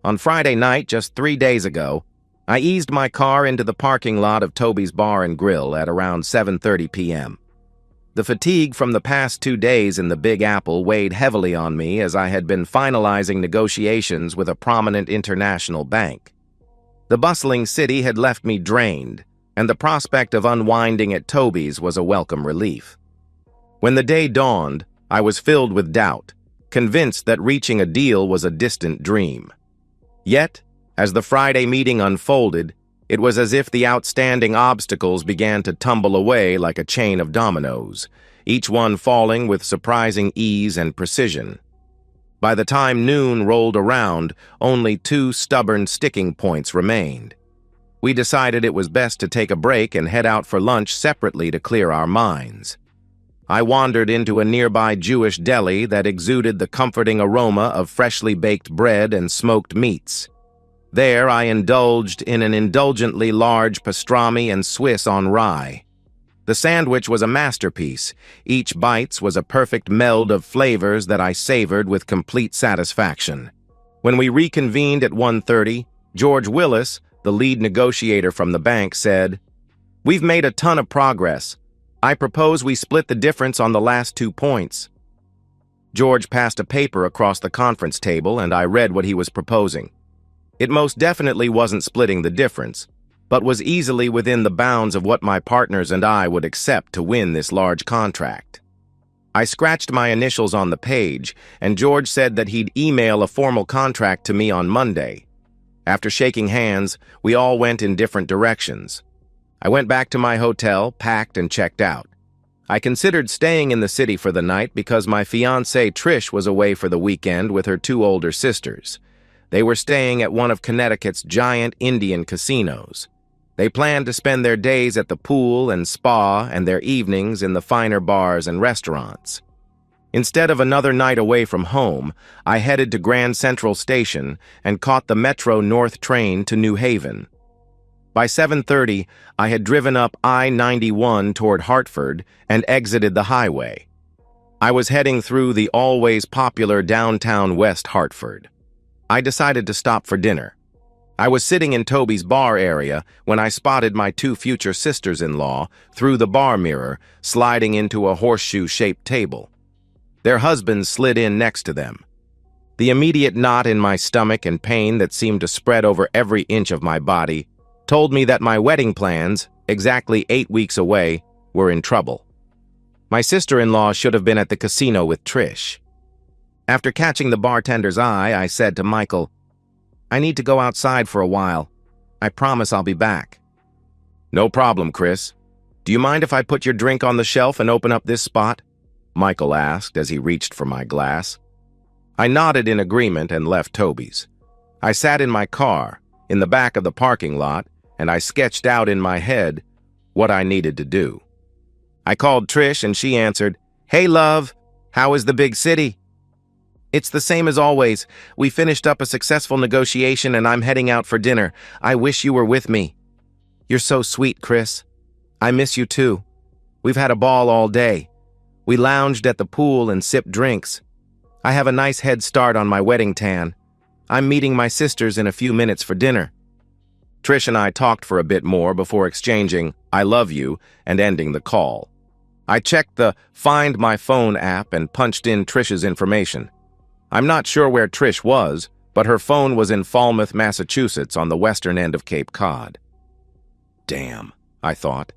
On Friday night, just 3 days ago, I eased my car into the parking lot of Toby's Bar and Grill at around 7:30 p.m. The fatigue from the past 2 days in the Big Apple weighed heavily on me as I had been finalizing negotiations with a prominent international bank. The bustling city had left me drained, and the prospect of unwinding at Toby's was a welcome relief. When the day dawned, I was filled with doubt, convinced that reaching a deal was a distant dream. Yet, as the Friday meeting unfolded, it was as if the outstanding obstacles began to tumble away like a chain of dominoes, each one falling with surprising ease and precision. By the time noon rolled around, only 2 stubborn sticking points remained. We decided it was best to take a break and head out for lunch separately to clear our minds. I wandered into a nearby Jewish deli that exuded the comforting aroma of freshly baked bread and smoked meats. There I indulged in an indulgently large pastrami and Swiss on rye. The sandwich was a masterpiece. Each bite was a perfect meld of flavors that I savored with complete satisfaction. When we reconvened at 1:30, George Willis, the lead negotiator from the bank, said, "We've made a ton of progress. I propose we split the difference on the last 2 points." George passed a paper across the conference table, and I read what he was proposing. It most definitely wasn't splitting the difference, but was easily within the bounds of what my partners and I would accept to win this large contract. I scratched my initials on the page, and George said that he'd email a formal contract to me on Monday. After shaking hands, we all went in different directions. I went back to my hotel, packed, and checked out. I considered staying in the city for the night because my fiancée Trish was away for the weekend with her 2 older sisters. They were staying at one of Connecticut's giant Indian casinos. They planned to spend their days at the pool and spa and their evenings in the finer bars and restaurants. Instead of another night away from home, I headed to Grand Central Station and caught the Metro North train to New Haven. By 7:30, I had driven up I-91 toward Hartford and exited the highway. I was heading through the always popular downtown West Hartford. I decided to stop for dinner. I was sitting in Toby's bar area when I spotted my 2 future sisters-in-law through the bar mirror, sliding into a horseshoe-shaped table. Their husbands slid in next to them. The immediate knot in my stomach and pain that seemed to spread over every inch of my body told me that my wedding plans, exactly 8 weeks away, were in trouble. My sister-in-law should have been at the casino with Trish. After catching the bartender's eye, I said to Michael, "I need to go outside for a while. I promise I'll be back." "No problem, Chris. Do you mind if I put your drink on the shelf and open up this spot?" Michael asked as he reached for my glass. I nodded in agreement and left Toby's. I sat in my car, in the back of the parking lot, and I sketched out in my head what I needed to do. I called Trish and she answered, "Hey, love, how is the big city?" "It's the same as always. We finished up a successful negotiation and I'm heading out for dinner. I wish you were with me." "You're so sweet, Chris. I miss you too. We've had a ball all day. We lounged at the pool and sipped drinks. I have a nice head start on my wedding tan. I'm meeting my sisters in a few minutes for dinner." Trish and I talked for a bit more before exchanging "I love you" and ending the call. I checked the Find My Phone app and punched in Trish's information. I'm not sure where Trish was, but her phone was in Falmouth, Massachusetts, on the western end of Cape Cod. Damn, I thought.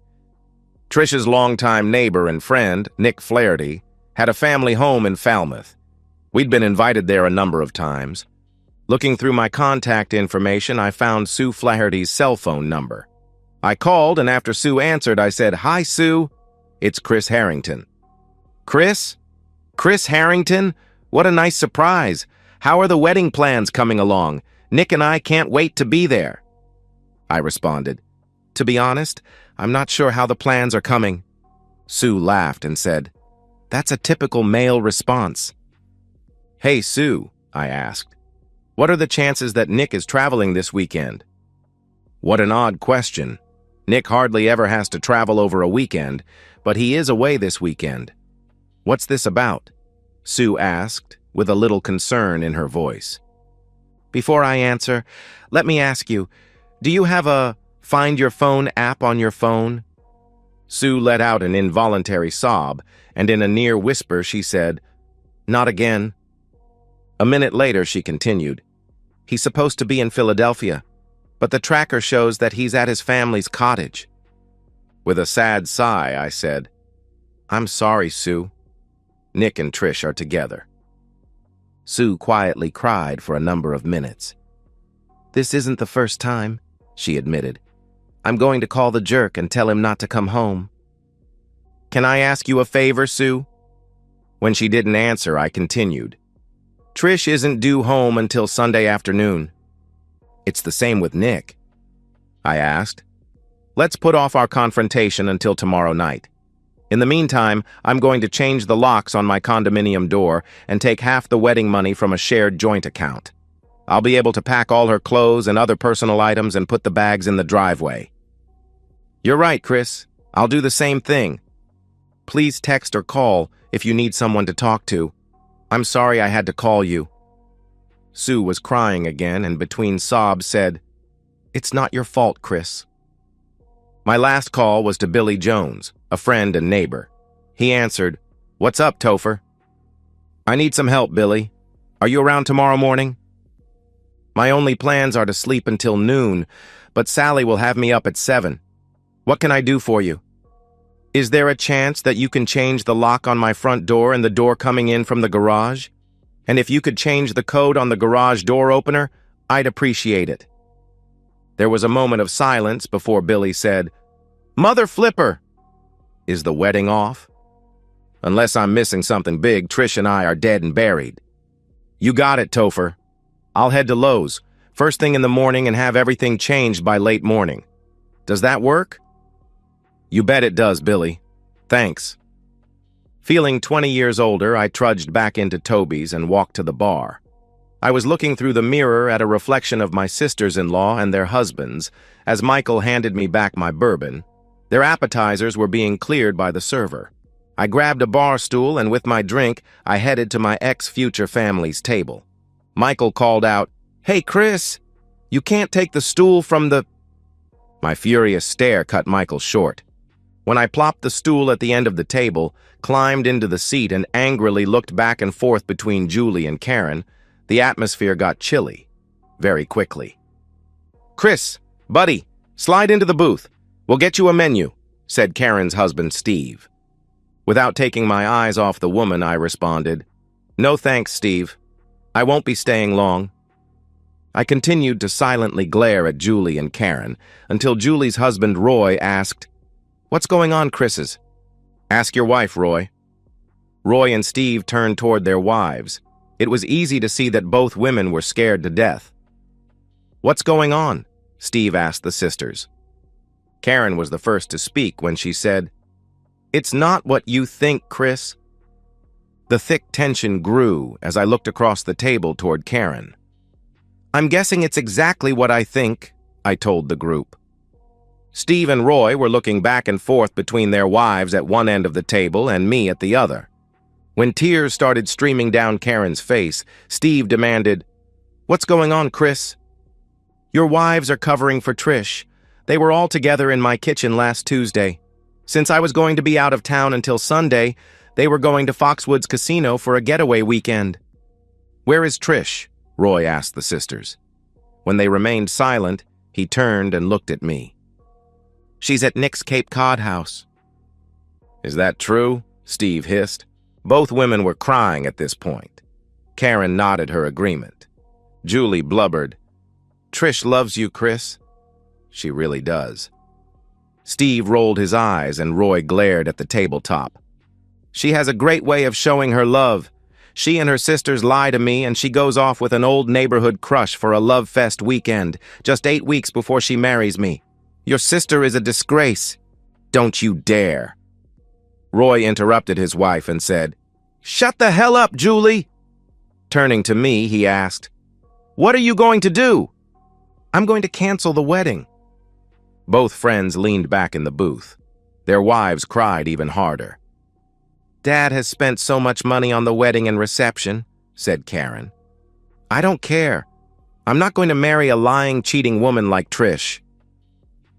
Trish's longtime neighbor and friend, Nick Flaherty, had a family home in Falmouth. We'd been invited there a number of times. Looking through my contact information, I found Sue Flaherty's cell phone number. I called, and after Sue answered, I said, "Hi, Sue. It's Chris Harrington." "Chris? Chris Harrington? What a nice surprise. How are the wedding plans coming along? Nick and I can't wait to be there." I responded, "To be honest, I'm not sure how the plans are coming." Sue laughed and said, "That's a typical male response." "Hey, Sue," I asked, "what are the chances that Nick is traveling this weekend?" What an odd question. Nick hardly ever has to travel over a weekend, but he is away this weekend. "What's this about?" Sue asked, with a little concern in her voice. Before I answer, let me ask you, do you have a Find Your Phone app on your phone? Sue let out an involuntary sob, and in a near whisper she said, "Not again." A minute later she continued, "He's supposed to be in Philadelphia, but the tracker shows that he's at his family's cottage." With a sad sigh, I said, "I'm sorry, Sue. Nick and Trish are together." Sue quietly cried for a number of minutes. "This isn't the first time," she admitted. "I'm going to call the jerk and tell him not to come home." "Can I ask you a favor, Sue?" When she didn't answer, I continued, "Trish isn't due home until Sunday afternoon." "It's the same with Nick," I asked. "Let's put off our confrontation until tomorrow night. In the meantime, I'm going to change the locks on my condominium door and take half the wedding money from a shared joint account. I'll be able to pack all her clothes and other personal items and put the bags in the driveway." "You're right, Chris. I'll do the same thing. Please text or call if you need someone to talk to. I'm sorry I had to call you." Sue was crying again and between sobs said, "It's not your fault, Chris." My last call was to Billy Jones, a friend and neighbor. He answered, "What's up, Topher?" "I need some help, Billy. Are you around tomorrow morning?" "My only plans are to sleep until noon, but Sally will have me up at 7. What can I do for you?" "Is there a chance that you can change the lock on my front door and the door coming in from the garage? And if you could change the code on the garage door opener, I'd appreciate it." There was a moment of silence before Billy said, "Mother flipper! Is the wedding off? Unless I'm missing something big, Trish and I are dead and buried." "You got it, Topher. I'll head to Lowe's first thing in the morning and have everything changed by late morning. Does that work?" "You bet it does, Billy. Thanks." Feeling 20 years older, I trudged back into Toby's and walked to the bar. I was looking through the mirror at a reflection of my sisters-in-law and their husbands as Michael handed me back my bourbon. Their appetizers were being cleared by the server. I grabbed a bar stool and with my drink, I headed to my ex-future family's table. Michael called out, "Hey, Chris, you can't take the stool from the—" My furious stare cut Michael short. When I plopped the stool at the end of the table, climbed into the seat and angrily looked back and forth between Julie and Karen, the atmosphere got chilly, very quickly. "Chris, buddy, slide into the booth. We'll get you a menu," said Karen's husband, Steve. Without taking my eyes off the woman, I responded, "No thanks, Steve. I won't be staying long." I continued to silently glare at Julie and Karen until Julie's husband, Roy, asked, "What's going on, Chris's?" "Ask your wife, Roy." Roy and Steve turned toward their wives. It was easy to see that both women were scared to death. "What's going on?" Steve asked the sisters. Karen was the first to speak when she said, "It's not what you think, Chris." The thick tension grew as I looked across the table toward Karen. "I'm guessing it's exactly what I think," I told the group. Steve and Roy were looking back and forth between their wives at one end of the table and me at the other. When tears started streaming down Karen's face, Steve demanded, "What's going on, Chris?" "Your wives are covering for Trish. They were all together in my kitchen last Tuesday. Since I was going to be out of town until Sunday, they were going to Foxwoods Casino for a getaway weekend." "Where is Trish?" Roy asked the sisters. When they remained silent, he turned and looked at me. "She's at Nick's Cape Cod house." "Is that true?" Steve hissed. Both women were crying at this point. Karen nodded her agreement. Julie blubbered, "Trish loves you, Chris." "She really does." Steve rolled his eyes and Roy glared at the tabletop. "She has a great way of showing her love. She and her sisters lie to me and she goes off with an old neighborhood crush for a love fest weekend, just 8 weeks before she marries me. Your sister is a disgrace." "Don't you dare." Roy interrupted his wife and said, "Shut the hell up, Julie." Turning to me, he asked, "What are you going to do?" "I'm going to cancel the wedding." Both friends leaned back in the booth. Their wives cried even harder. "Dad has spent so much money on the wedding and reception," said Karen. "I don't care. I'm not going to marry a lying, cheating woman like Trish.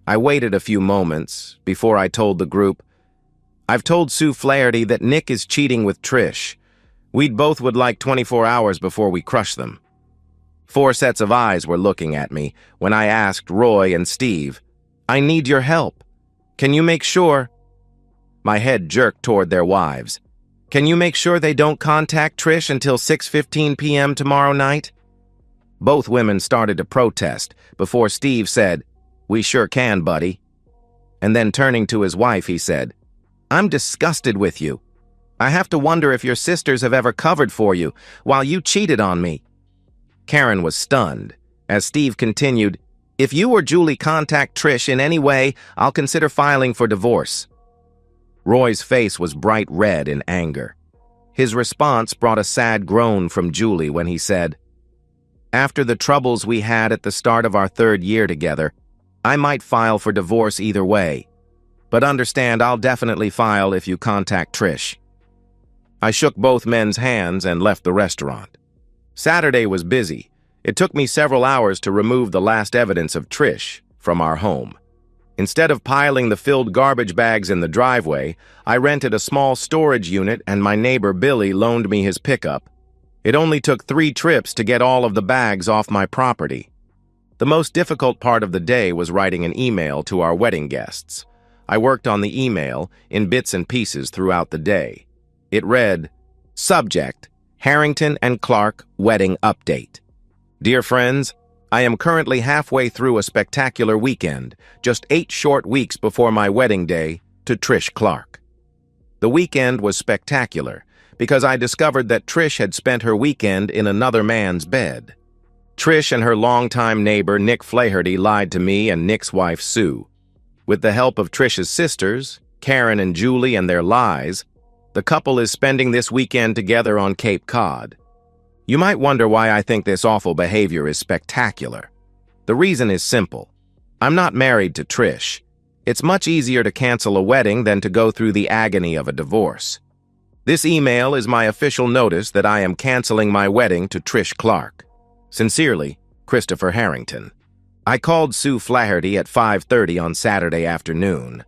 I waited a few moments before I told the group, I've told Sue Flaherty that Nick is cheating with Trish. We'd both would like 24 hours before we crush them. 4 sets of eyes were looking at me when I asked Roy and Steve, I need your help. Can you make sure? My head jerked toward their wives. Can you make sure they don't contact Trish until 6:15 p.m. tomorrow night? Both women started to protest before Steve said, We sure can, buddy. And then turning to his wife, he said, I'm disgusted with you. I have to wonder if your sisters have ever covered for you while you cheated on me. Karen was stunned as Steve continued, If you or Julie contact Trish in any way, I'll consider filing for divorce. Roy's face was bright red in anger. His response brought a sad groan from Julie when he said, After the troubles we had at the start of our 3rd year together, I might file for divorce either way. But understand, I'll definitely file if you contact Trish. I shook both men's hands and left the restaurant. Saturday was busy. It took me several hours to remove the last evidence of Trish from our home. Instead of piling the filled garbage bags in the driveway, I rented a small storage unit and my neighbor Billy loaned me his pickup. It only took 3 trips to get all of the bags off my property. The most difficult part of the day was writing an email to our wedding guests. I worked on the email in bits and pieces throughout the day. It read, Subject, Harrington and Clark Wedding Update. Dear friends, I am currently halfway through a spectacular weekend, just 8 short weeks before my wedding day, to Trish Clark. The weekend was spectacular because I discovered that Trish had spent her weekend in another man's bed. Trish and her longtime neighbor Nick Flaherty lied to me and Nick's wife Sue. With the help of Trish's sisters, Karen and Julie, and their lies, the couple is spending this weekend together on Cape Cod. You might wonder why I think this awful behavior is spectacular. The reason is simple. I'm not married to Trish. It's much easier to cancel a wedding than to go through the agony of a divorce. This email is my official notice that I am canceling my wedding to Trish Clark. Sincerely, Christopher Harrington. I called Sue Flaherty at 5:30 on Saturday afternoon.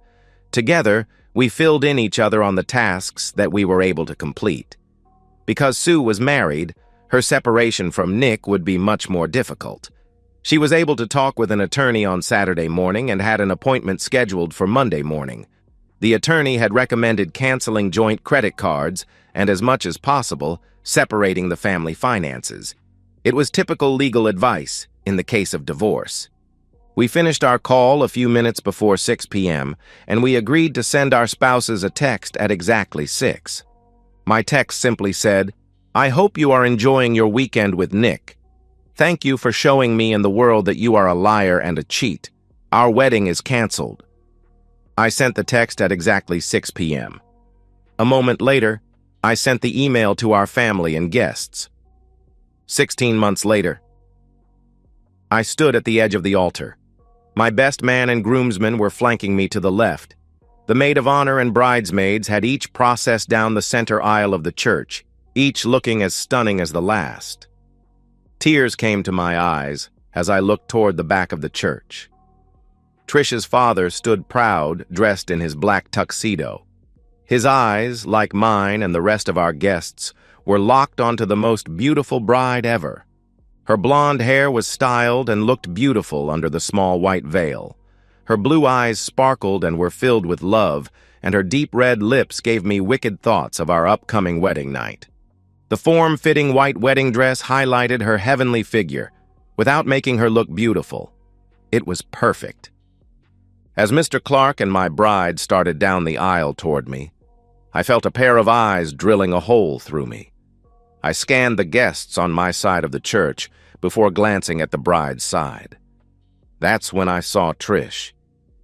Together, we filled in each other on the tasks that we were able to complete. Because Sue was married, her separation from Nick would be much more difficult. She was able to talk with an attorney on Saturday morning and had an appointment scheduled for Monday morning. The attorney had recommended canceling joint credit cards and, as much as possible, separating the family finances. It was typical legal advice in the case of divorce. We finished our call a few minutes before 6 p.m., and we agreed to send our spouses a text at exactly 6. My text simply said, I hope you are enjoying your weekend with Nick. Thank you for showing me and the world that you are a liar and a cheat. Our wedding is canceled. I sent the text at exactly 6 p.m. A moment later, I sent the email to our family and guests. 16 months later, I stood at the edge of the altar. My best man and groomsmen were flanking me to the left. The maid of honor and bridesmaids had each processed down the center aisle of the church, each looking as stunning as the last. Tears came to my eyes as I looked toward the back of the church. Trish's father stood proud, dressed in his black tuxedo. His eyes, like mine and the rest of our guests, were locked onto the most beautiful bride ever. Her blonde hair was styled and looked beautiful under the small white veil. Her blue eyes sparkled and were filled with love, and her deep red lips gave me wicked thoughts of our upcoming wedding night. The form-fitting white wedding dress highlighted her heavenly figure, without making her look beautiful. It was perfect. As Mr. Clark and my bride started down the aisle toward me, I felt a pair of eyes drilling a hole through me. I scanned the guests on my side of the church before glancing at the bride's side. That's when I saw Trish.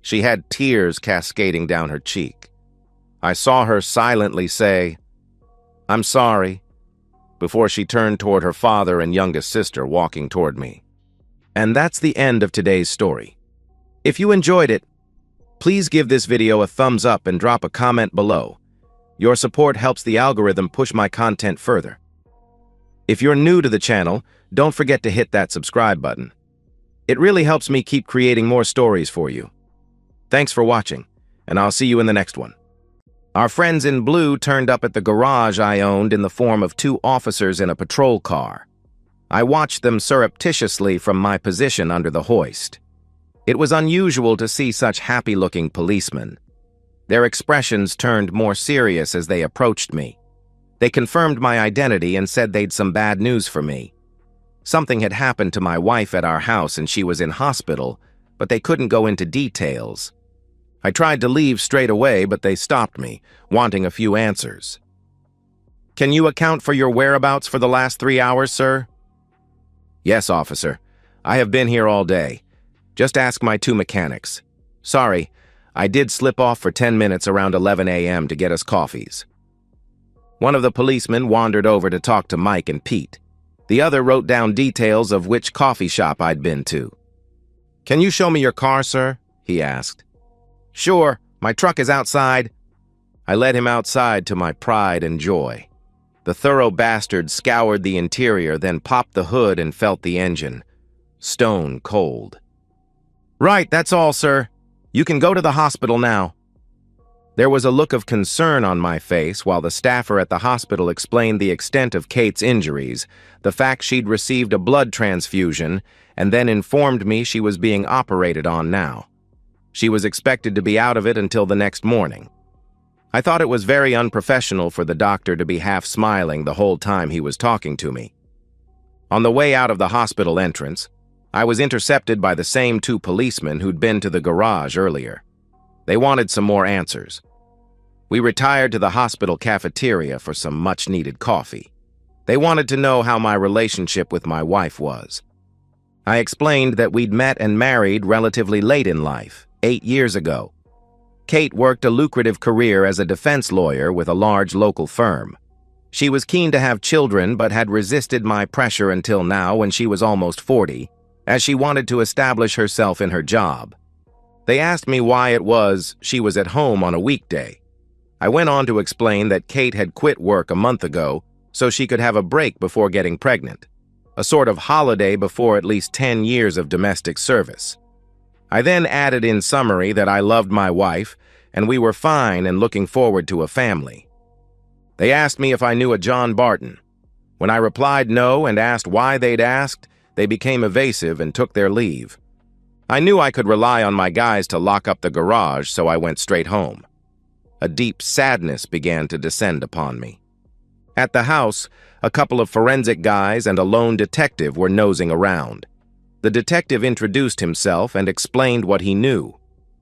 She had tears cascading down her cheek. I saw her silently say, "I'm sorry," before she turned toward her father and youngest sister walking toward me. And that's the end of today's story. If you enjoyed it, please give this video a thumbs up and drop a comment below. Your support helps the algorithm push my content further. If you're new to the channel, don't forget to hit that subscribe button. It really helps me keep creating more stories for you. Thanks for watching, and I'll see you in the next one. Our friends in blue turned up at the garage I owned in the form of 2 officers in a patrol car. I watched them surreptitiously from my position under the hoist. It was unusual to see such happy-looking policemen. Their expressions turned more serious as they approached me. They confirmed my identity and said they'd some bad news for me. Something had happened to my wife at our house and she was in hospital, but they couldn't go into details. I tried to leave straight away, but they stopped me, wanting a few answers. "Can you account for your whereabouts for the last 3 hours, sir?" "Yes, officer. I have been here all day. Just ask my 2 mechanics. Sorry, I did slip off for 10 minutes around 11 a.m. to get us coffees." One of the policemen wandered over to talk to Mike and Pete. The other wrote down details of which coffee shop I'd been to. "Can you show me your car, sir?" he asked. "Sure, my truck is outside." I led him outside to my pride and joy. The thorough bastard scoured the interior, then popped the hood and felt the engine. Stone cold. "Right, that's all, sir. You can go to the hospital now." There was a look of concern on my face while the staffer at the hospital explained the extent of Kate's injuries, the fact she'd received a blood transfusion, and then informed me she was being operated on now. She was expected to be out of it until the next morning. I thought it was very unprofessional for the doctor to be half smiling the whole time he was talking to me. On the way out of the hospital entrance, I was intercepted by the same 2 policemen who'd been to the garage earlier. They wanted some more answers. We retired to the hospital cafeteria for some much-needed coffee. They wanted to know how my relationship with my wife was. I explained that we'd met and married relatively late in life, 8 years ago. Kate worked a lucrative career as a defense lawyer with a large local firm. She was keen to have children but had resisted my pressure until now when she was almost 40, as she wanted to establish herself in her job. They asked me why it was she was at home on a weekday. I went on to explain that Kate had quit work a month ago so she could have a break before getting pregnant, a sort of holiday before at least 10 years of domestic service. I then added in summary that I loved my wife and we were fine and looking forward to a family. They asked me if I knew a John Barton. When I replied no and asked why they'd asked, they became evasive and took their leave. I knew I could rely on my guys to lock up the garage, so I went straight home. A deep sadness began to descend upon me. At the house, a couple of forensic guys and a lone detective were nosing around. The detective introduced himself and explained what he knew.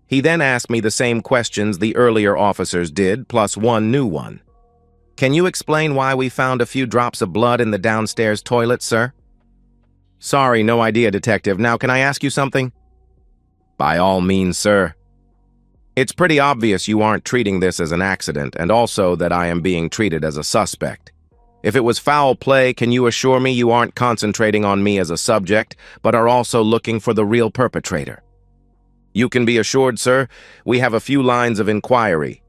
He then asked me the same questions the earlier officers did, plus one new one. "Can you explain why we found a few drops of blood in the downstairs toilet, sir?" "Sorry, no idea, detective. Now, can I ask you something?" "By all means, sir." "It's pretty obvious you aren't treating this as an accident, and also that I am being treated as a suspect. If it was foul play, can you assure me you aren't concentrating on me as a subject, but are also looking for the real perpetrator?" "You can be assured, sir, we have a few lines of inquiry.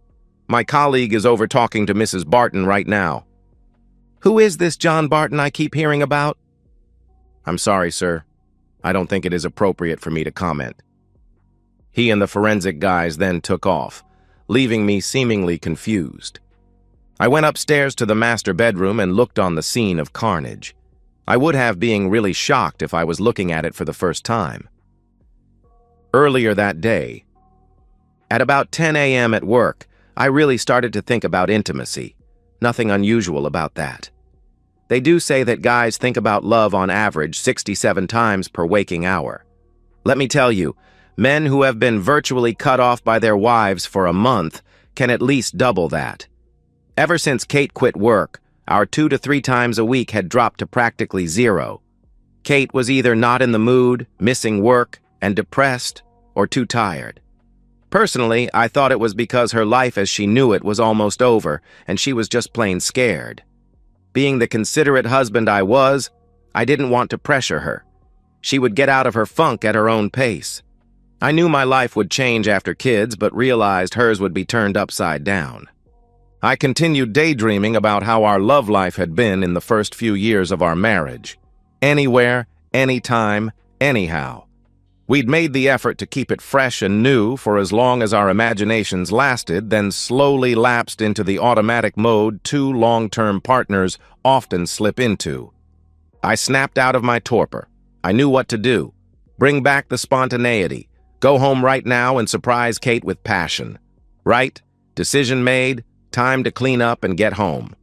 My colleague is over talking to Mrs. Barton right now." "Who is this John Barton I keep hearing about?" "I'm sorry, sir. I don't think it is appropriate for me to comment." He and the forensic guys then took off, leaving me seemingly confused. I went upstairs to the master bedroom and looked on the scene of carnage. I would have been really shocked if I was looking at it for the first time. Earlier that day, at about 10 a.m. at work, I really started to think about intimacy. Nothing unusual about that. They do say that guys think about love on average 67 times per waking hour. Let me tell you, men who have been virtually cut off by their wives for a month can at least double that. Ever since Kate quit work, our 2 to 3 times a week had dropped to practically 0. Kate was either not in the mood, missing work, and depressed, or too tired. Personally, I thought it was because her life as she knew it was almost over, and she was just plain scared. Being the considerate husband I was, I didn't want to pressure her. She would get out of her funk at her own pace. I knew my life would change after kids, but realized hers would be turned upside down. I continued daydreaming about how our love life had been in the first few years of our marriage. Anywhere, anytime, anyhow. We'd made the effort to keep it fresh and new for as long as our imaginations lasted, then slowly lapsed into the automatic mode two long-term partners often slip into. I snapped out of my torpor. I knew what to do. Bring back the spontaneity. Go home right now and surprise Kate with passion. Right? Decision made. Time to clean up and get home.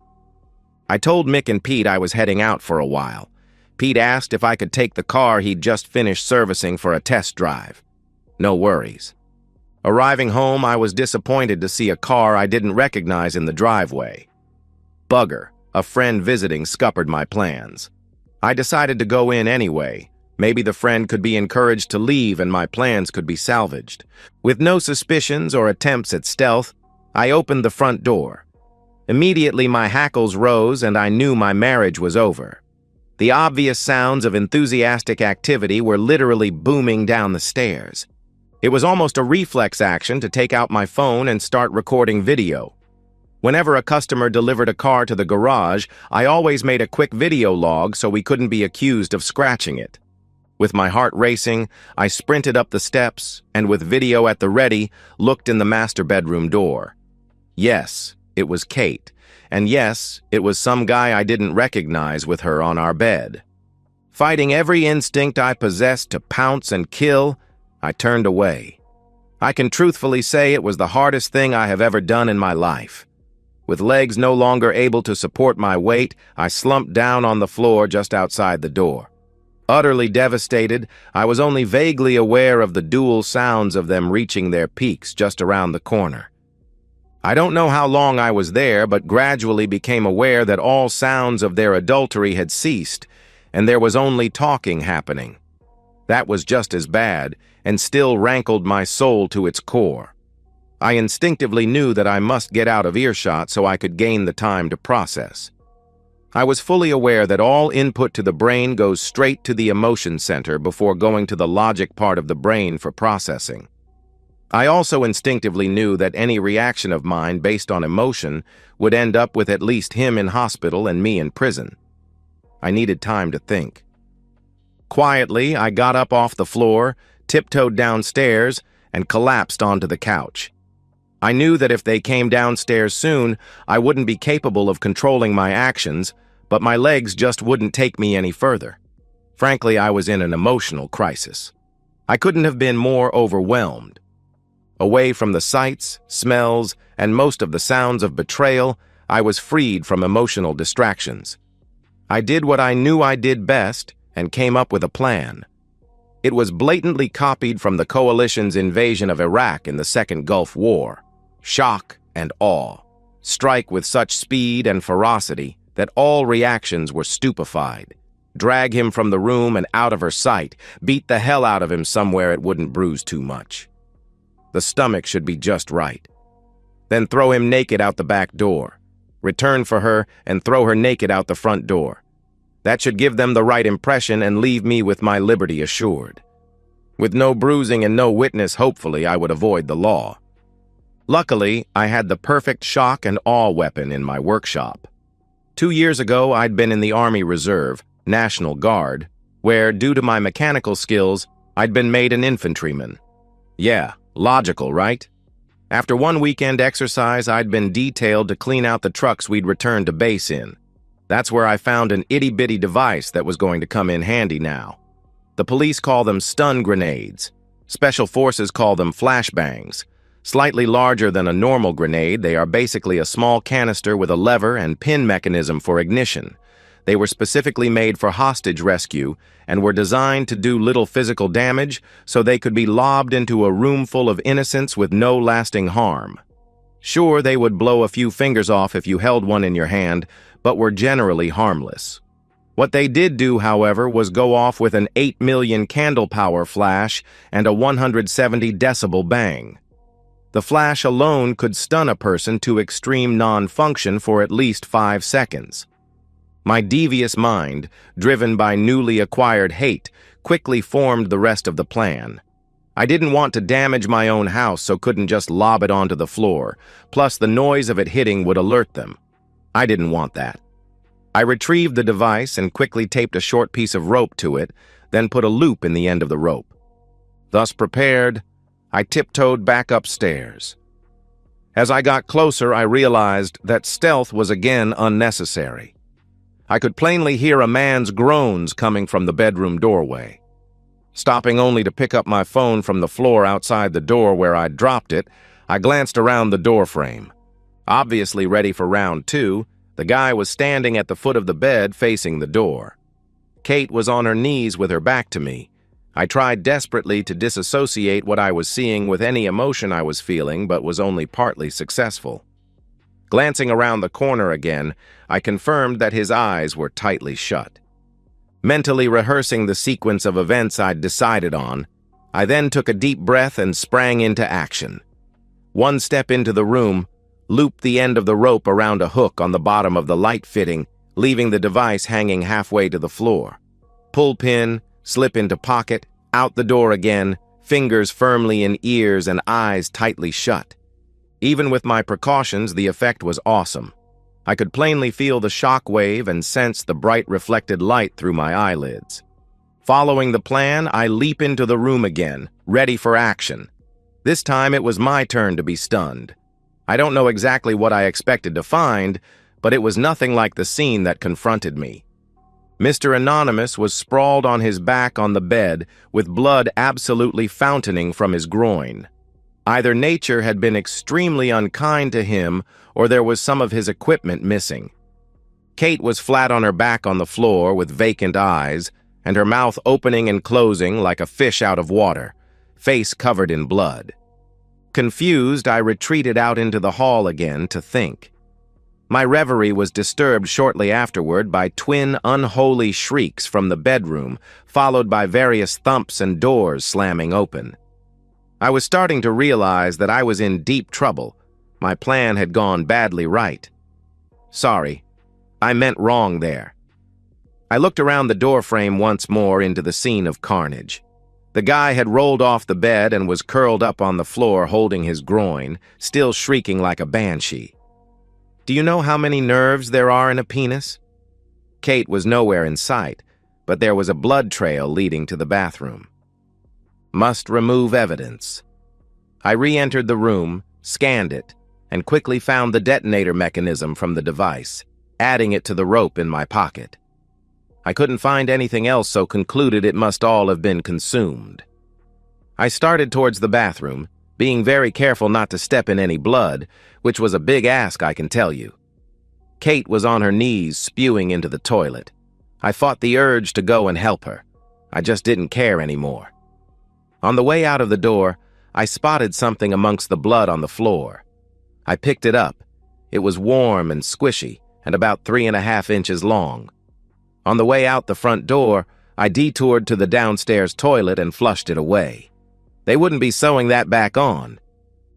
I told Mick and Pete I was heading out for a while. Pete asked if I could take the car he'd just finished servicing for a test drive. No worries. Arriving home, I was disappointed to see a car I didn't recognize in the driveway. Bugger, a friend visiting, scuppered my plans. I decided to go in anyway. Maybe the friend could be encouraged to leave and my plans could be salvaged. With no suspicions or attempts at stealth, I opened the front door. Immediately my hackles rose and I knew my marriage was over. The obvious sounds of enthusiastic activity were literally booming down the stairs. It was almost a reflex action to take out my phone and start recording video. Whenever a customer delivered a car to the garage, I always made a quick video log so we couldn't be accused of scratching it. With my heart racing, I sprinted up the steps and with video at the ready, looked in the master bedroom door. Yes, it was Kate. And yes, it was some guy I didn't recognize with her on our bed. Fighting every instinct I possessed to pounce and kill, I turned away. I can truthfully say it was the hardest thing I have ever done in my life. With legs no longer able to support my weight, I slumped down on the floor just outside the door. Utterly devastated, I was only vaguely aware of the dual sounds of them reaching their peaks just around the corner. I don't know how long I was there, but gradually became aware that all sounds of their adultery had ceased, and there was only talking happening. That was just as bad, and still rankled my soul to its core. I instinctively knew that I must get out of earshot so I could gain the time to process. I was fully aware that all input to the brain goes straight to the emotion center before going to the logic part of the brain for processing. I also instinctively knew that any reaction of mine based on emotion would end up with at least him in hospital and me in prison. I needed time to think. Quietly, I got up off the floor, tiptoed downstairs, and collapsed onto the couch. I knew that if they came downstairs soon, I wouldn't be capable of controlling my actions, but my legs just wouldn't take me any further. Frankly, I was in an emotional crisis. I couldn't have been more overwhelmed. Away from the sights, smells, and most of the sounds of betrayal, I was freed from emotional distractions. I did what I knew I did best and came up with a plan. It was blatantly copied from the coalition's invasion of Iraq in the Second Gulf War. Shock and awe. Strike with such speed and ferocity that all reactions were stupefied. Drag him from the room and out of her sight. Beat the hell out of him somewhere it wouldn't bruise too much. The stomach should be just right. Then throw him naked out the back door. Return for her and throw her naked out the front door. That should give them the right impression and leave me with my liberty assured. With no bruising and no witness, hopefully, I would avoid the law. Luckily, I had the perfect shock and awe weapon in my workshop. 2 years ago, I'd been in the Army Reserve, National Guard, where, due to my mechanical skills, I'd been made an infantryman. Yeah. Logical, right? After one weekend exercise, I'd been detailed to clean out the trucks we'd returned to base in. That's where I found an itty-bitty device that was going to come in handy now. The police call them stun grenades. Special forces call them flashbangs. Slightly larger than a normal grenade, they are basically a small canister with a lever and pin mechanism for ignition. They were specifically made for hostage rescue and were designed to do little physical damage so they could be lobbed into a room full of innocents with no lasting harm. Sure, they would blow a few fingers off if you held one in your hand, but were generally harmless. What they did do, however, was go off with an 8 million candle power flash and a 170 decibel bang. The flash alone could stun a person to extreme non-function for at least 5 seconds. My devious mind, driven by newly acquired hate, quickly formed the rest of the plan. I didn't want to damage my own house, so couldn't just lob it onto the floor. Plus, the noise of it hitting would alert them. I didn't want that. I retrieved the device and quickly taped a short piece of rope to it, then put a loop in the end of the rope. Thus prepared, I tiptoed back upstairs. As I got closer, I realized that stealth was again unnecessary. I could plainly hear a man's groans coming from the bedroom doorway. Stopping only to pick up my phone from the floor outside the door where I'd dropped it, I glanced around the doorframe. Obviously ready for round two, the guy was standing at the foot of the bed facing the door. Kate was on her knees with her back to me. I tried desperately to disassociate what I was seeing with any emotion I was feeling, but was only partly successful. Glancing around the corner again, I confirmed that his eyes were tightly shut. Mentally rehearsing the sequence of events I'd decided on, I then took a deep breath and sprang into action. One step into the room, looped the end of the rope around a hook on the bottom of the light fitting, leaving the device hanging halfway to the floor. Pull pin, slip into pocket, out the door again, fingers firmly in ears and eyes tightly shut. Even with my precautions, the effect was awesome. I could plainly feel the shock wave and sense the bright reflected light through my eyelids. Following the plan, I leap into the room again, ready for action. This time it was my turn to be stunned. I don't know exactly what I expected to find, but it was nothing like the scene that confronted me. Mr. Anonymous was sprawled on his back on the bed, with blood absolutely fountaining from his groin. Either nature had been extremely unkind to him, or there was some of his equipment missing. Kate was flat on her back on the floor with vacant eyes, and her mouth opening and closing like a fish out of water, face covered in blood. Confused, I retreated out into the hall again to think. My reverie was disturbed shortly afterward by twin unholy shrieks from the bedroom, followed by various thumps and doors slamming open. I was starting to realize that I was in deep trouble. My plan had gone badly right. Sorry, I meant wrong there. I looked around the doorframe once more into the scene of carnage. The guy had rolled off the bed and was curled up on the floor holding his groin, still shrieking like a banshee. Do you know how many nerves there are in a penis? Kate was nowhere in sight, but there was a blood trail leading to the bathroom. Must remove evidence. I re-entered the room, scanned it, and quickly found the detonator mechanism from the device, adding it to the rope in my pocket. I couldn't find anything else, so concluded it must all have been consumed. I started towards the bathroom, being very careful not to step in any blood, which was a big ask, I can tell you. Kate was on her knees, spewing into the toilet. I fought the urge to go and help her. I just didn't care anymore. On the way out of the door, I spotted something amongst the blood on the floor. I picked it up. It was warm and squishy, and about 3.5 inches long. On the way out the front door, I detoured to the downstairs toilet and flushed it away. They wouldn't be sewing that back on.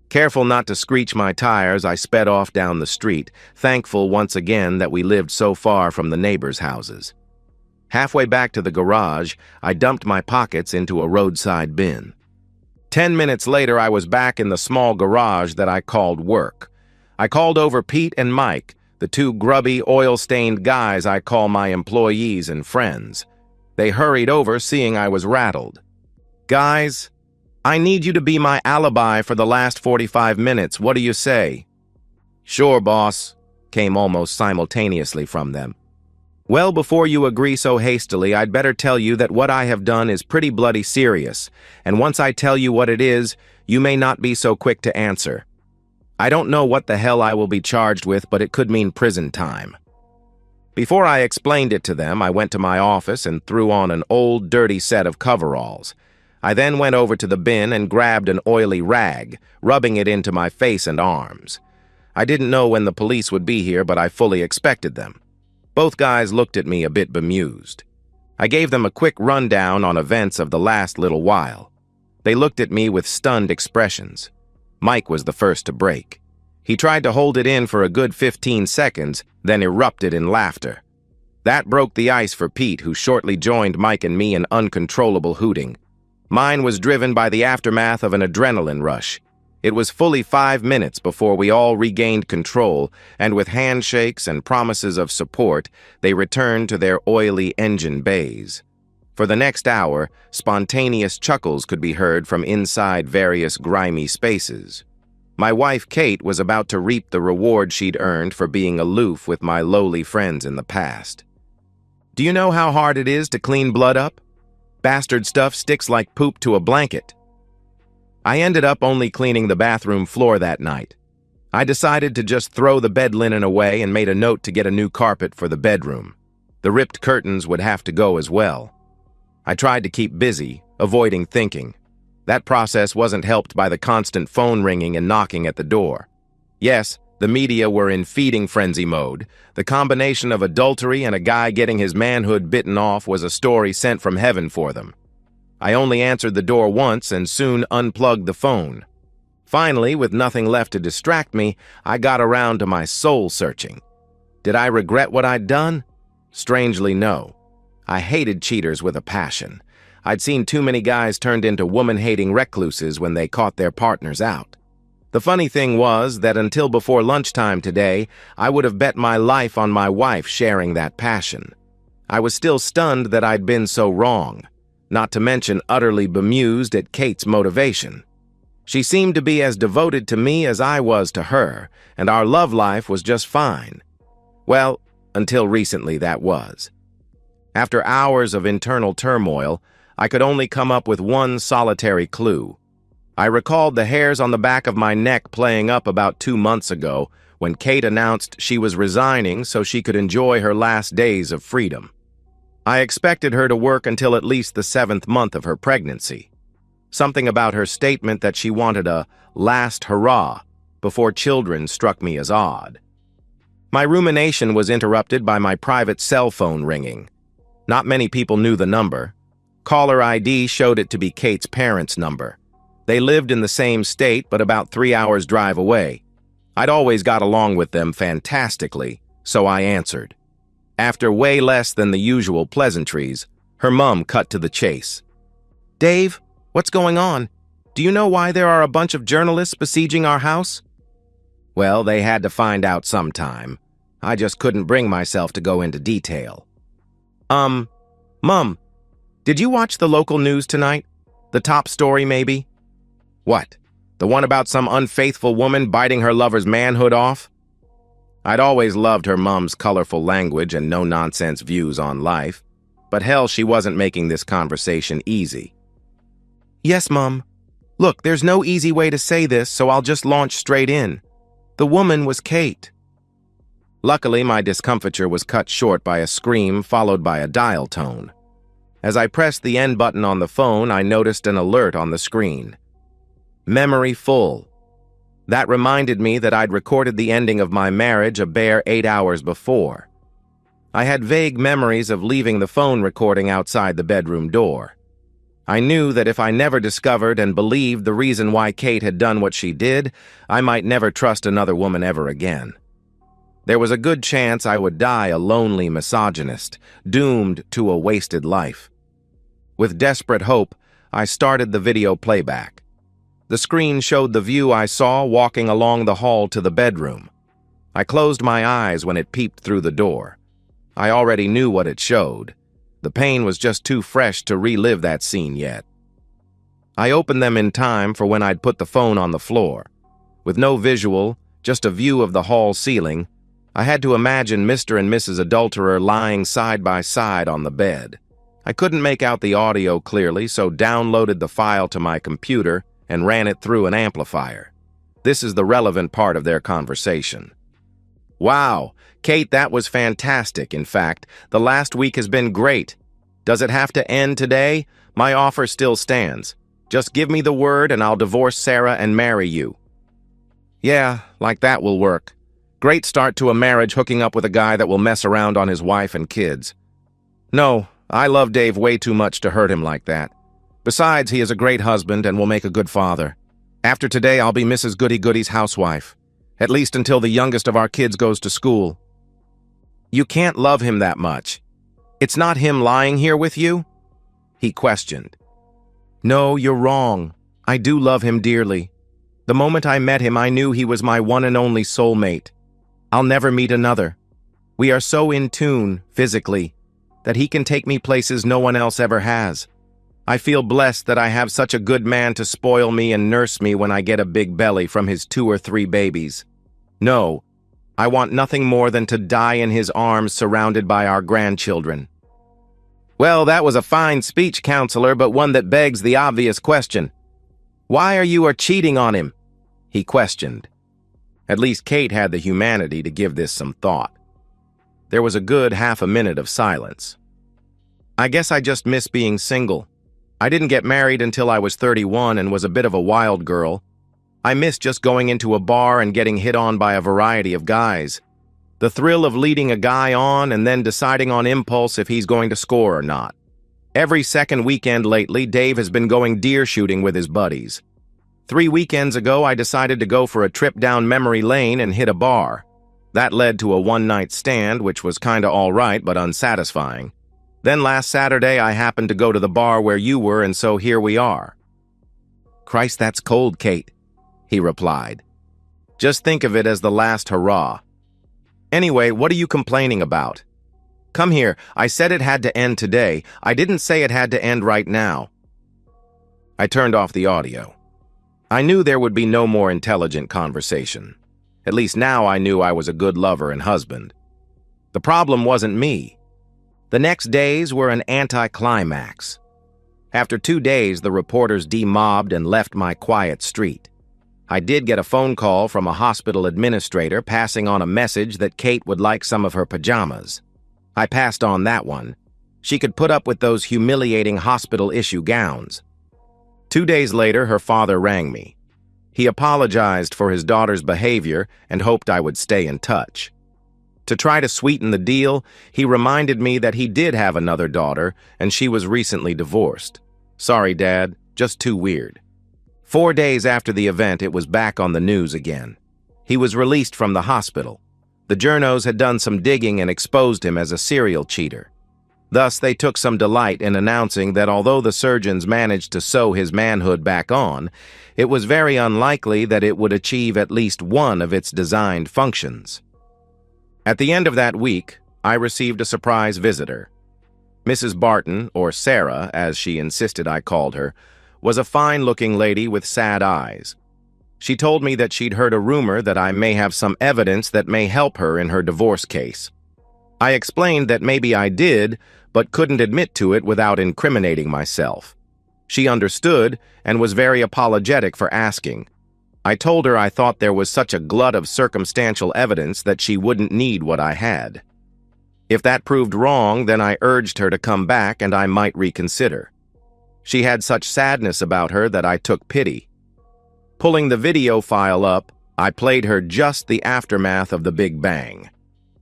Careful not to screech my tires, I sped off down the street, thankful once again that we lived so far from the neighbors' houses. Halfway back to the garage, I dumped my pockets into a roadside bin. 10 minutes later, I was back in the small garage that I called work. I called over Pete and Mike, the two grubby, oil-stained guys I call my employees and friends. They hurried over, seeing I was rattled. Guys, I need you to be my alibi for the last 45 minutes. What do you say? Sure, boss, came almost simultaneously from them. Well, before you agree so hastily, I'd better tell you that what I have done is pretty bloody serious, and once I tell you what it is, you may not be so quick to answer. I don't know what the hell I will be charged with, but it could mean prison time. Before I explained it to them, I went to my office and threw on an old, dirty set of coveralls. I then went over to the bin and grabbed an oily rag, rubbing it into my face and arms. I didn't know when the police would be here, but I fully expected them. Both guys looked at me a bit bemused. I gave them a quick rundown on events of the last little while. They looked at me with stunned expressions. Mike was the first to break. He tried to hold it in for a good 15 seconds, then erupted in laughter. That broke the ice for Pete, who shortly joined Mike and me in uncontrollable hooting. Mine was driven by the aftermath of an adrenaline rush. It was fully 5 minutes before we all regained control, and with handshakes and promises of support, they returned to their oily engine bays. For the next hour, spontaneous chuckles could be heard from inside various grimy spaces. My wife, Kate, was about to reap the reward she'd earned for being aloof with my lowly friends in the past. Do you know how hard it is to clean blood up? Bastard stuff sticks like poop to a blanket. I ended up only cleaning the bathroom floor that night. I decided to just throw the bed linen away and made a note to get a new carpet for the bedroom. The ripped curtains would have to go as well. I tried to keep busy, avoiding thinking. That process wasn't helped by the constant phone ringing and knocking at the door. Yes, the media were in feeding frenzy mode. The combination of adultery and a guy getting his manhood bitten off was a story sent from heaven for them. I only answered the door once and soon unplugged the phone. Finally, with nothing left to distract me, I got around to my soul searching. Did I regret what I'd done? Strangely, no. I hated cheaters with a passion. I'd seen too many guys turned into woman-hating recluses when they caught their partners out. The funny thing was that until before lunchtime today, I would have bet my life on my wife sharing that passion. I was still stunned that I'd been so wrong, not to mention utterly bemused at Kate's motivation. She seemed to be as devoted to me as I was to her, and our love life was just fine. Well, until recently that was. After hours of internal turmoil, I could only come up with one solitary clue. I recalled the hairs on the back of my neck playing up about 2 months ago when Kate announced she was resigning so she could enjoy her last days of freedom. I expected her to work until at least the 7th month of her pregnancy. Something about her statement that she wanted a last hurrah before children struck me as odd. My rumination was interrupted by my private cell phone ringing. Not many people knew the number. Caller ID showed it to be Kate's parents' number. They lived in the same state, but about 3 hours' drive away. I'd always got along with them fantastically, so I answered. After way less than the usual pleasantries, her mom cut to the chase. "Dave, what's going on? Do you know why there are a bunch of journalists besieging our house?" Well, they had to find out sometime. I just couldn't bring myself to go into detail. Mom, did you watch the local news tonight? The top story, maybe? What? The one about some unfaithful woman biting her lover's manhood off? I'd always loved her mom's colorful language and no-nonsense views on life, but hell, she wasn't making this conversation easy. Yes, Mom. Look, there's no easy way to say this, so I'll just launch straight in. The woman was Kate. Luckily, my discomfiture was cut short by a scream followed by a dial tone. As I pressed the end button on the phone, I noticed an alert on the screen. Memory full. That reminded me that I'd recorded the ending of my marriage a bare 8 hours before. I had vague memories of leaving the phone recording outside the bedroom door. I knew that if I never discovered and believed the reason why Kate had done what she did, I might never trust another woman ever again. There was a good chance I would die a lonely misogynist, doomed to a wasted life. With desperate hope, I started the video playback. The screen showed the view I saw walking along the hall to the bedroom. I closed my eyes when it peeped through the door. I already knew what it showed. The pain was just too fresh to relive that scene yet. I opened them in time for when I'd put the phone on the floor. With no visual, just a view of the hall ceiling, I had to imagine Mr. and Mrs. Adulterer lying side by side on the bed. I couldn't make out the audio clearly, so downloaded the file to my computer and ran it through an amplifier. This is the relevant part of their conversation. Wow, Kate, that was fantastic. In fact, the last week has been great. Does it have to end today? My offer still stands. Just give me the word and I'll divorce Sarah and marry you. Yeah, like that will work. Great start to a marriage hooking up with a guy that will mess around on his wife and kids. No, I love Dave way too much to hurt him like that. Besides, he is a great husband and will make a good father. After today, I'll be Mrs. Goody-Goody's housewife. At least until the youngest of our kids goes to school. You can't love him that much. It's not him lying here with you? He questioned. No, you're wrong. I do love him dearly. The moment I met him, I knew he was my one and only soulmate. I'll never meet another. We are so in tune, physically, that he can take me places no one else ever has. I feel blessed that I have such a good man to spoil me and nurse me when I get a big belly from his 2 or 3 babies. No, I want nothing more than to die in his arms surrounded by our grandchildren." Well, that was a fine speech, counselor, but one that begs the obvious question. "Why are you cheating on him?" he questioned. At least Kate had the humanity to give this some thought. There was a good half a minute of silence. "I guess I just miss being single. I didn't get married until I was 31 and was a bit of a wild girl. I miss just going into a bar and getting hit on by a variety of guys. The thrill of leading a guy on and then deciding on impulse if he's going to score or not. Every second weekend lately, Dave has been going deer shooting with his buddies. 3 weekends ago, I decided to go for a trip down memory lane and hit a bar. That led to a one-night stand, which was kinda all right but unsatisfying. Then last Saturday, I happened to go to the bar where you were, and so here we are." "Christ, that's cold, Kate," he replied. "Just think of it as the last hurrah. Anyway, what are you complaining about? Come here, I said it had to end today. I didn't say it had to end right now." I turned off the audio. I knew there would be no more intelligent conversation. At least now I knew I was a good lover and husband. The problem wasn't me. The next days were an anticlimax. After 2 days, the reporters demobbed and left my quiet street. I did get a phone call from a hospital administrator passing on a message that Kate would like some of her pajamas. I passed on that one. She could put up with those humiliating hospital-issue gowns. 2 days later, her father rang me. He apologized for his daughter's behavior and hoped I would stay in touch. To try to sweeten the deal, he reminded me that he did have another daughter and she was recently divorced. "Sorry, Dad, just too weird." 4 days after the event, it was back on the news again. He was released from the hospital. The journos had done some digging and exposed him as a serial cheater. Thus, they took some delight in announcing that although the surgeons managed to sew his manhood back on, it was very unlikely that it would achieve at least one of its designed functions. At the end of that week, I received a surprise visitor. Mrs. Barton, or Sarah, as she insisted I called her, was a fine-looking lady with sad eyes. She told me that she'd heard a rumor that I may have some evidence that may help her in her divorce case. I explained that maybe I did, but couldn't admit to it without incriminating myself. She understood and was very apologetic for asking. I told her I thought there was such a glut of circumstantial evidence that she wouldn't need what I had. If that proved wrong, then I urged her to come back and I might reconsider. She had such sadness about her that I took pity. Pulling the video file up, I played her just the aftermath of the Big Bang.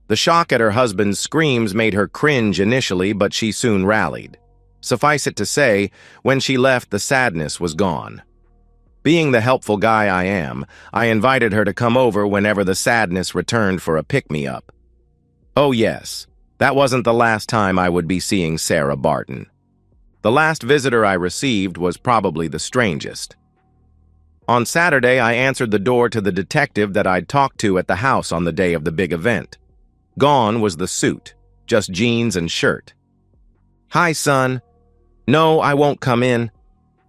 The shock at her husband's screams made her cringe initially, but she soon rallied. Suffice it to say, when she left, the sadness was gone. Being the helpful guy I am, I invited her to come over whenever the sadness returned for a pick-me-up. Oh yes, that wasn't the last time I would be seeing Sarah Barton. The last visitor I received was probably the strangest. On Saturday, I answered the door to the detective that I'd talked to at the house on the day of the big event. Gone was the suit, just jeans and shirt. "Hi, son. No, I won't come in.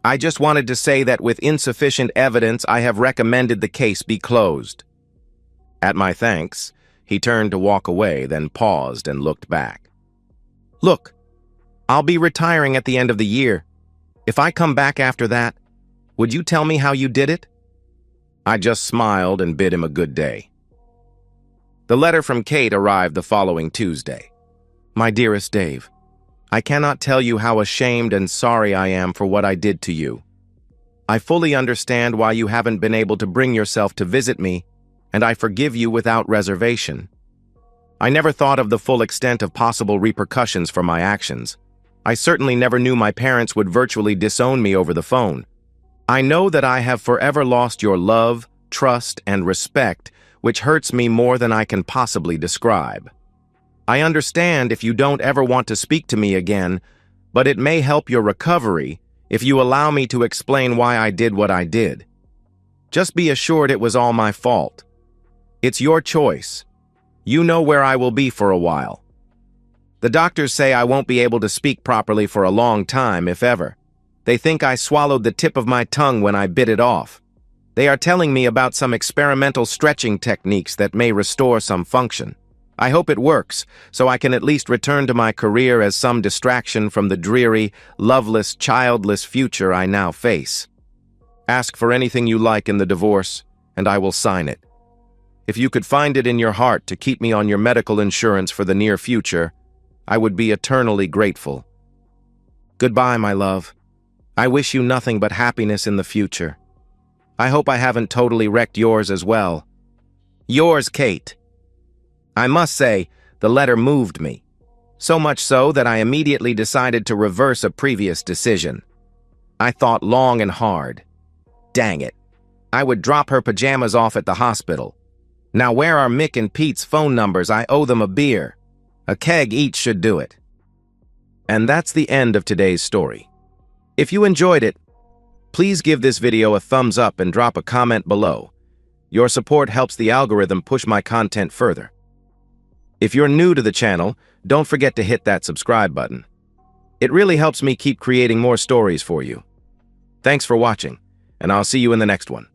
I just wanted to say that with insufficient evidence, I have recommended the case be closed." At my thanks, he turned to walk away, then paused and looked back. "Look, I'll be retiring at the end of the year. If I come back after that, would you tell me how you did it?" I just smiled and bid him a good day. The letter from Kate arrived the following Tuesday. "My dearest Dave, I cannot tell you how ashamed and sorry I am for what I did to you. I fully understand why you haven't been able to bring yourself to visit me, and I forgive you without reservation. I never thought of the full extent of possible repercussions for my actions. I certainly never knew my parents would virtually disown me over the phone. I know that I have forever lost your love, trust, and respect, which hurts me more than I can possibly describe. I understand if you don't ever want to speak to me again, but it may help your recovery if you allow me to explain why I did what I did. Just be assured it was all my fault. It's your choice. You know where I will be for a while. The doctors say I won't be able to speak properly for a long time, if ever. They think I swallowed the tip of my tongue when I bit it off. They are telling me about some experimental stretching techniques that may restore some function. I hope it works, so I can at least return to my career as some distraction from the dreary, loveless, childless future I now face. Ask for anything you like in the divorce, and I will sign it. If you could find it in your heart to keep me on your medical insurance for the near future, I would be eternally grateful. Goodbye, my love. I wish you nothing but happiness in the future. I hope I haven't totally wrecked yours as well. Yours, Kate. I must say, the letter moved me. So much so that I immediately decided to reverse a previous decision. I thought long and hard. Dang it. I would drop her pajamas off at the hospital. Now where are Mick and Pete's phone numbers? I owe them a beer. A keg each should do it. And that's the end of today's story. If you enjoyed it, please give this video a thumbs up and drop a comment below. Your support helps the algorithm push my content further. If you're new to the channel, don't forget to hit that subscribe button. It really helps me keep creating more stories for you. Thanks for watching, and I'll see you in the next one.